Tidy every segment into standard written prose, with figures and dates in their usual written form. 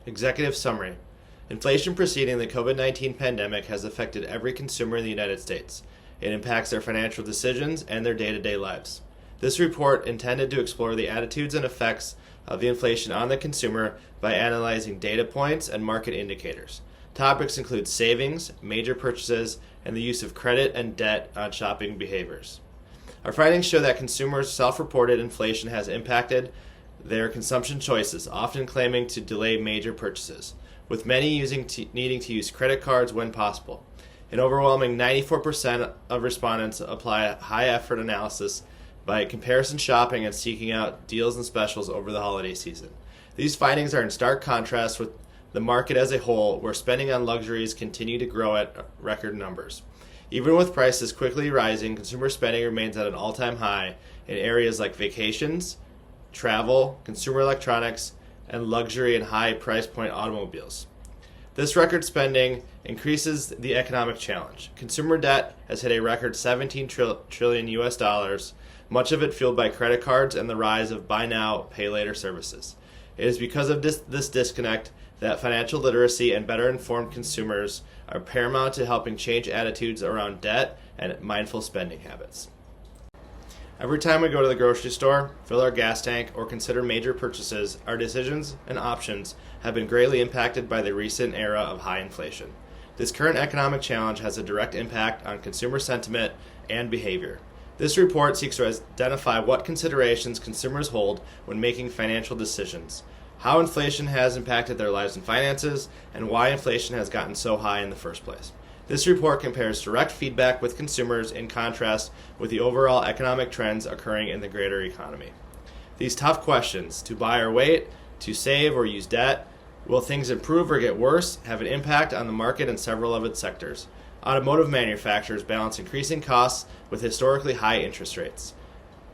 Executive Summary. Inflation preceding the COVID-19 pandemic has affected every consumer in the United States. It impacts their financial decisions and their day-to-day lives. This report intended to explore the attitudes and effects of the inflation on the consumer by analyzing data points and market indicators. Topics include savings, major purchases, and the use of credit and debt on shopping behaviors. Our findings show that consumers' self-reported inflation has impacted their consumption choices, often claiming to delay major purchases, with many needing to use credit cards when possible. An overwhelming 94% of respondents apply a high-effort analysis by comparison shopping and seeking out deals and specials over the holiday season. These findings are in stark contrast with the market as a whole, where spending on luxuries continue to grow at record numbers. Even with prices quickly rising, consumer spending remains at an all-time high in areas like vacations, travel, consumer electronics, and luxury and high price point automobiles. This record spending increases the economic challenge. Consumer debt has hit a record 17 trillion US dollars, much of it fueled by credit cards and the rise of buy now, pay later services. It is because of this disconnect that financial literacy and better informed consumers are paramount to helping change attitudes around debt and mindful spending habits. Every time we go to the grocery store, fill our gas tank, or consider major purchases, our decisions and options have been greatly impacted by the recent era of high inflation. This current economic challenge has a direct impact on consumer sentiment and behavior. This report seeks to identify what considerations consumers hold when making financial decisions, how inflation has impacted their lives and finances, and why inflation has gotten so high in the first place. This report compares direct feedback with consumers in contrast with the overall economic trends occurring in the greater economy. These tough questions, to buy or wait, to save or use debt, will things improve or get worse, have an impact on the market and several of its sectors. Automotive manufacturers balance increasing costs with historically high interest rates.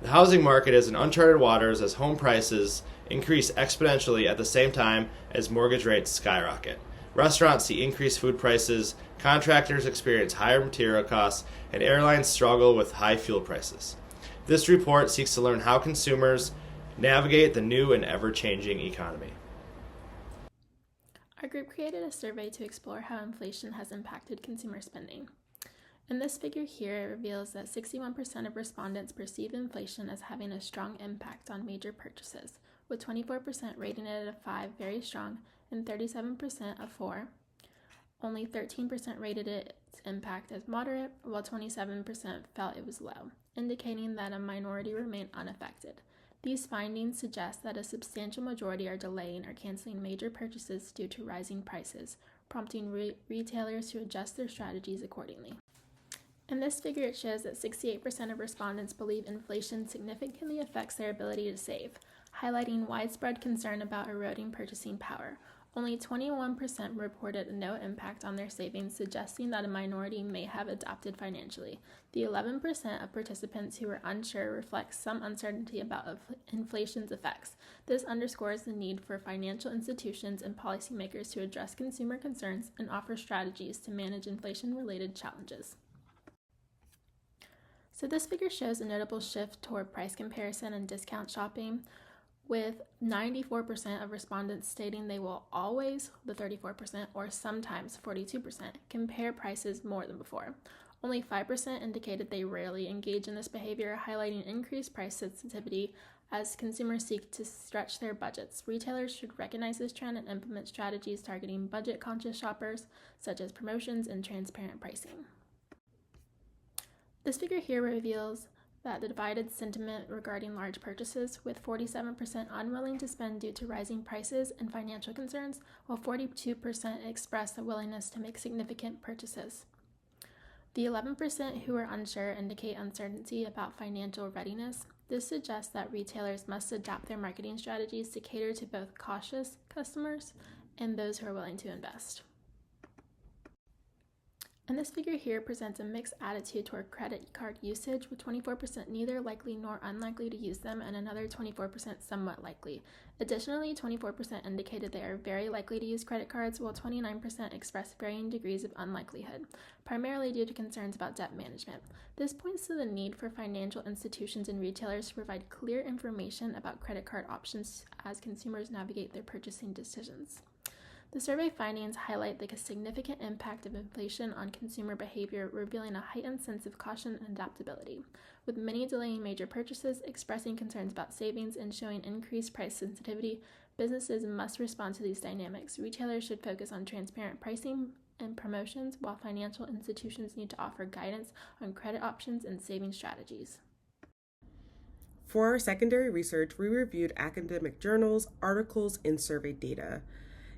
The housing market is in uncharted waters as home prices increase exponentially at the same time as mortgage rates skyrocket. Restaurants see increased food prices, contractors experience higher material costs, and airlines struggle with high fuel prices. This report seeks to learn how consumers navigate the new and ever-changing economy. Our group created a survey to explore how inflation has impacted consumer spending. In this figure here, it reveals that 61% of respondents perceive inflation as having a strong impact on major purchases, with 24% rating it a 5, very strong, and 37% a 4. Only 13% rated its impact as moderate, while 27% felt it was low, indicating that a minority remained unaffected. These findings suggest that a substantial majority are delaying or canceling major purchases due to rising prices, prompting retailers to adjust their strategies accordingly. In this figure, it shows that 68% of respondents believe inflation significantly affects their ability to save, highlighting widespread concern about eroding purchasing power. Only 21% reported no impact on their savings, suggesting that a minority may have adapted financially. The 11% of participants who were unsure reflects some uncertainty about inflation's effects. This underscores the need for financial institutions and policymakers to address consumer concerns and offer strategies to manage inflation-related challenges. So this figure shows a notable shift toward price comparison and discount shopping, with 94% of respondents stating they will always, the 34%, or sometimes 42%, compare prices more than before. Only 5% indicated they rarely engage in this behavior, highlighting increased price sensitivity as consumers seek to stretch their budgets. Retailers should recognize this trend and implement strategies targeting budget-conscious shoppers, such as promotions and transparent pricing. This figure here reveals that the divided sentiment regarding large purchases, with 47% unwilling to spend due to rising prices and financial concerns, while 42% expressed a willingness to make significant purchases. The 11% who are unsure indicate uncertainty about financial readiness. This suggests that retailers must adapt their marketing strategies to cater to both cautious customers and those who are willing to invest. And this figure here presents a mixed attitude toward credit card usage, with 24% neither likely nor unlikely to use them and another 24% somewhat likely. Additionally, 24% indicated they are very likely to use credit cards, while 29% expressed varying degrees of unlikelihood, primarily due to concerns about debt management. This points to the need for financial institutions and retailers to provide clear information about credit card options as consumers navigate their purchasing decisions. The survey findings highlight the significant impact of inflation on consumer behavior, revealing a heightened sense of caution and adaptability. With many delaying major purchases, expressing concerns about savings, and showing increased price sensitivity, businesses must respond to these dynamics. Retailers should focus on transparent pricing and promotions, while financial institutions need to offer guidance on credit options and saving strategies. For our secondary research, we reviewed academic journals, articles, and survey data.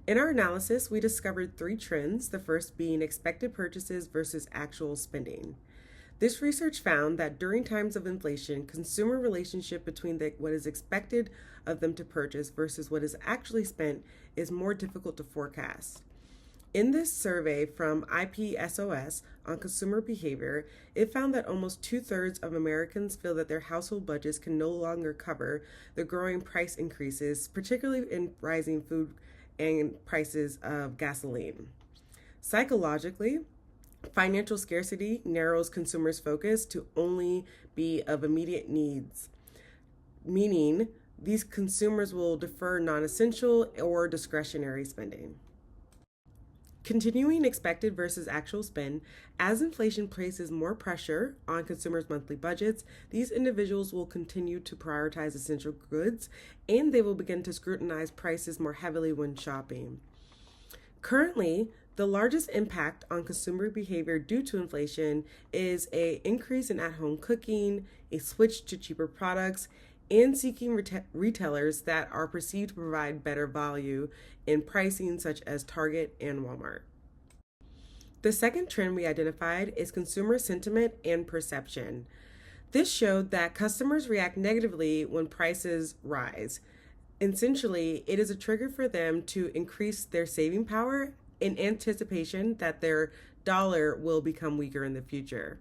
In our analysis, we discovered 3 trends, the first being expected purchases versus actual spending. This research found that during times of inflation, consumer relationship between what is expected of them to purchase versus what is actually spent is more difficult to forecast. In this survey from IPSOS on consumer behavior, it found that almost 2/3 of Americans feel that their household budgets can no longer cover the growing price increases, particularly in rising food and prices of gasoline. Psychologically, financial scarcity narrows consumers' focus to only be of immediate needs, meaning these consumers will defer non-essential or discretionary spending. Continuing expected versus actual spend, as inflation places more pressure on consumers' monthly budgets, these individuals will continue to prioritize essential goods, and they will begin to scrutinize prices more heavily when shopping. Currently, the largest impact on consumer behavior due to inflation is an increase in at-home cooking, a switch to cheaper products, and seeking retailers that are perceived to provide better value in pricing, such as Target and Walmart. The second trend we identified is consumer sentiment and perception. This showed that customers react negatively when prices rise. Essentially, it is a trigger for them to increase their saving power in anticipation that their dollar will become weaker in the future.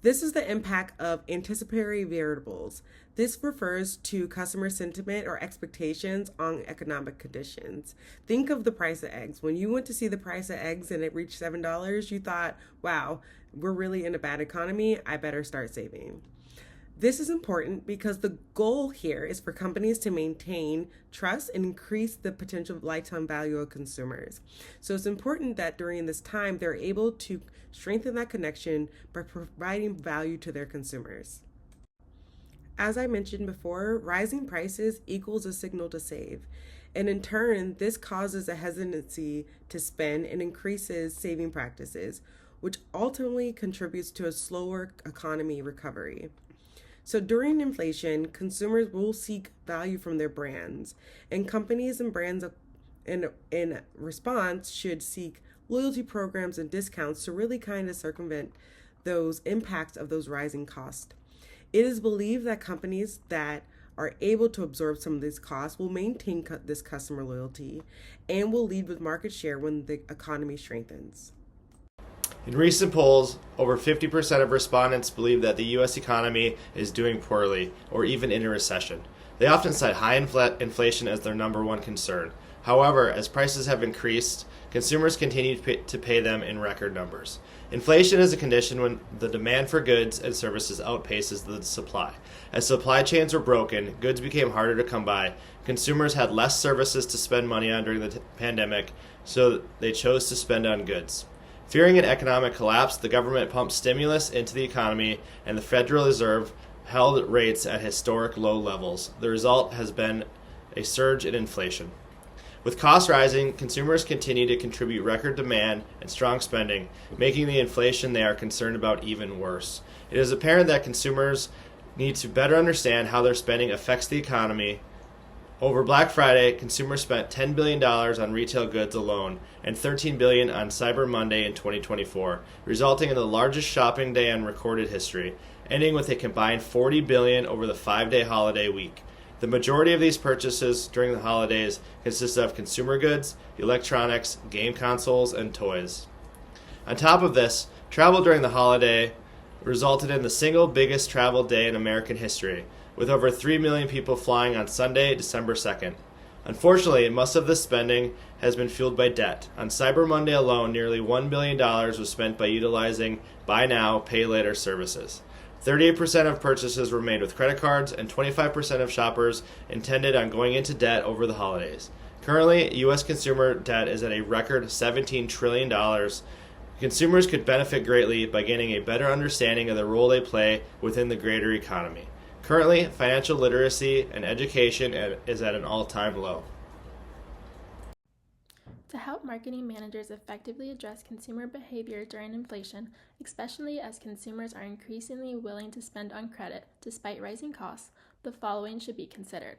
This is the impact of anticipatory variables. This refers to customer sentiment or expectations on economic conditions. Think of the price of eggs. When you went to see the price of eggs and it reached $7, you thought, wow, we're really in a bad economy. I better start saving. This is important because the goal here is for companies to maintain trust and increase the potential lifetime value of consumers. So it's important that during this time, they're able to strengthen that connection by providing value to their consumers. As I mentioned before, rising prices equals a signal to save. And in turn, this causes a hesitancy to spend and increases saving practices, which ultimately contributes to a slower economy recovery. So during inflation, consumers will seek value from their brands, and companies and brands in response should seek loyalty programs and discounts to really kind of circumvent those impacts of those rising costs. It is believed that companies that are able to absorb some of these costs will maintain this customer loyalty and will lead with market share when the economy strengthens. In recent polls, over 50% of respondents believe that the U.S. economy is doing poorly or even in a recession. They often cite high inflation as their number one concern. However, as prices have increased, consumers continue to pay them in record numbers. Inflation is a condition when the demand for goods and services outpaces the supply. As supply chains were broken, goods became harder to come by. Consumers had less services to spend money on during the pandemic, so they chose to spend on goods. Fearing an economic collapse, the government pumped stimulus into the economy, and the Federal Reserve held rates at historic low levels. The result has been a surge in inflation. With costs rising, consumers continue to contribute record demand and strong spending, making the inflation they are concerned about even worse. It is apparent that consumers need to better understand how their spending affects the economy. Over Black Friday, consumers spent $10 billion on retail goods alone and $13 billion on Cyber Monday in 2024, resulting in the largest shopping day in recorded history, ending with a combined $40 billion over the 5-day holiday week. The majority of these purchases during the holidays consist of consumer goods, electronics, game consoles, and toys. On top of this, travel during the holiday resulted in the single biggest travel day in American history, with over 3 million people flying on Sunday, December 2nd. Unfortunately, most of this spending has been fueled by debt. On Cyber Monday alone, nearly $1 billion was spent by utilizing buy now, pay later services. 38% of purchases were made with credit cards, and 25% of shoppers intended on going into debt over the holidays. Currently, U.S. consumer debt is at a record $17 trillion. Consumers could benefit greatly by gaining a better understanding of the role they play within the greater economy. Currently, financial literacy and education is at an all-time low. To help marketing managers effectively address consumer behavior during inflation, especially as consumers are increasingly willing to spend on credit despite rising costs, the following should be considered.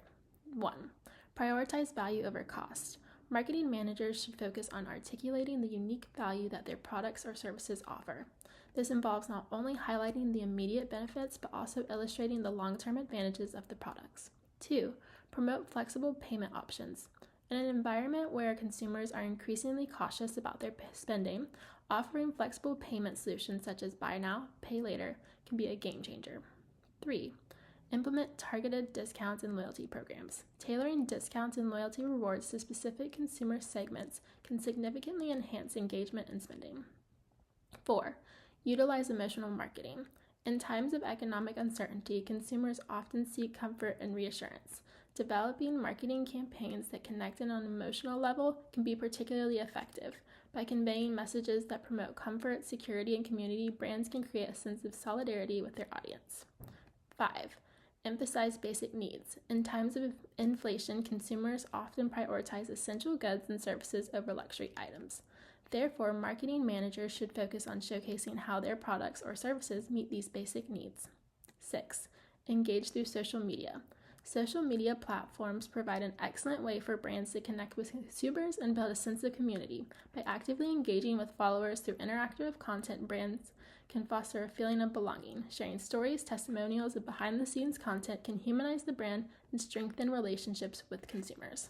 1. Prioritize value over cost. Marketing managers should focus on articulating the unique value that their products or services offer. This involves not only highlighting the immediate benefits, but also illustrating the long-term advantages of the products. 2. Promote flexible payment options. In an environment where consumers are increasingly cautious about their spending, offering flexible payment solutions such as buy now, pay later can be a game changer. 3. Implement targeted discounts and loyalty programs. Tailoring discounts and loyalty rewards to specific consumer segments can significantly enhance engagement and spending. 4. Utilize emotional marketing. In times of economic uncertainty, consumers often seek comfort and reassurance. Developing marketing campaigns that connect on an emotional level can be particularly effective. By conveying messages that promote comfort, security, and community, brands can create a sense of solidarity with their audience. 5. Emphasize basic needs. In times of inflation, consumers often prioritize essential goods and services over luxury items. Therefore, marketing managers should focus on showcasing how their products or services meet these basic needs. 6. Engage through social media. Social media platforms provide an excellent way for brands to connect with consumers and build a sense of community. By actively engaging with followers through interactive content, brands can foster a feeling of belonging. Sharing stories, testimonials, and behind-the-scenes content can humanize the brand and strengthen relationships with consumers.